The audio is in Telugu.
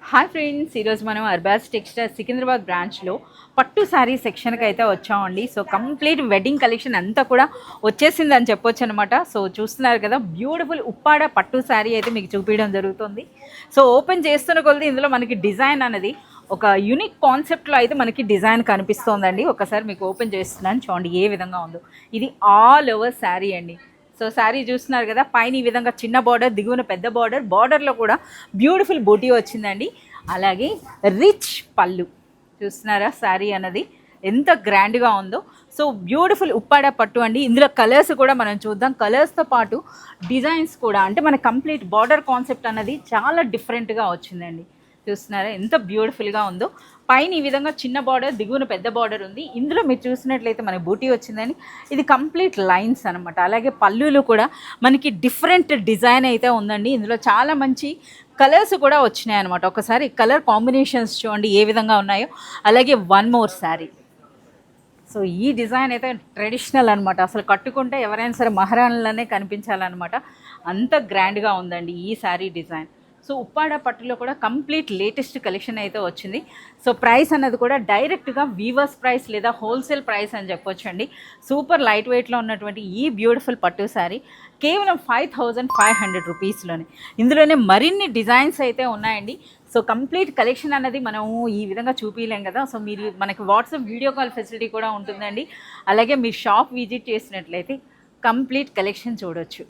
హాయ్ ఫ్రెండ్స్, ఈరోజు మనం అర్బాస్ టెక్స్టైల్ సికింద్రాబాద్ బ్రాంచ్లో పట్టు శారీ సెక్షన్కి అయితే వచ్చామండి. సో కంప్లీట్ వెడ్డింగ్ కలెక్షన్ అంతా కూడా వచ్చేసిందని చెప్పొచ్చు అనమాట. సో చూస్తున్నారు కదా, బ్యూటిఫుల్ ఉప్పాడ పట్టు శారీ అయితే మీకు చూపించడం జరుగుతుంది. సో ఓపెన్ చేస్తున్న కొలది ఇందులో మనకి డిజైన్ అనేది ఒక యూనిక్ కాన్సెప్ట్లో అయితే మనకి డిజైన్ కనిపిస్తోందండి. ఒకసారి మీకు ఓపెన్ చేస్తున్నాను, చూడండి ఏ విధంగా ఉందో. ఇది ఆల్ ఓవర్ శారీ అండి. సో శారీ చూస్తున్నారు కదా, పైన ఈ విధంగా చిన్న బార్డర్, దిగువన పెద్ద బార్డర్, బార్డర్లో కూడా బ్యూటిఫుల్ బూటీ వచ్చిందండి. అలాగే రిచ్ పళ్ళు చూస్తున్నారా, శారీ అన్నది ఎంత గ్రాండ్గా ఉందో. సో బ్యూటిఫుల్ ఉప్పాడ పట్టు అండి. ఇందులో కలర్స్ కూడా మనం చూద్దాం. కలర్స్తో పాటు డిజైన్స్ కూడా, అంటే మన కంప్లీట్ బార్డర్ కాన్సెప్ట్ అన్నది చాలా డిఫరెంట్గా వచ్చిందండి. చూస్తున్నారా ఎంత బ్యూటిఫుల్గా ఉందో. పైన ఈ విధంగా చిన్న బార్డర్, దిగువన పెద్ద బార్డర్ ఉంది. ఇందులో మీరు చూసినట్లయితే మనకి బూటీ వచ్చిందని, ఇది కంప్లీట్ లైన్స్ అనమాట. అలాగే పళ్ళులు కూడా మనకి డిఫరెంట్ డిజైన్ అయితే ఉందండి. ఇందులో చాలా మంచి కలర్స్ కూడా వచ్చినాయి అనమాట. ఒకసారి కలర్ కాంబినేషన్స్ చూడండి ఏ విధంగా ఉన్నాయో. అలాగే వన్ మోర్ శారీ. సో ఈ డిజైన్ అయితే ట్రెడిషనల్ అనమాట. అసలు కట్టుకుంటే ఎవరైనా సరే మహారాణులనే కనిపించాలన్నమాట. అంత గ్రాండ్గా ఉందండి ఈ శారీ డిజైన్. సో ఉప్పాడ పట్టులో కూడా కంప్లీట్ లేటెస్ట్ కలెక్షన్ అయితే వచ్చింది. సో ప్రైస్ అన్నది కూడా డైరెక్ట్గా వీవర్స్ ప్రైస్ లేదా హోల్సేల్ ప్రైస్ అని చెప్పొచ్చండి. సూపర్ లైట్ వెయిట్లో ఉన్నటువంటి ఈ బ్యూటిఫుల్ పట్టు శారీ కేవలం 5500 రూపీస్లోనే. ఇందులోనే మరిన్ని డిజైన్స్ అయితే ఉన్నాయండి. సో కంప్లీట్ కలెక్షన్ అన్నది మనము ఈ విధంగా చూపించలేం కదా. సో మీరు మనకి వాట్సాప్ వీడియో కాల్ ఫెసిలిటీ కూడా ఉంటుందండి. అలాగే మీరు షాప్ విజిట్ చేసినట్లయితే కంప్లీట్ కలెక్షన్ చూడొచ్చు.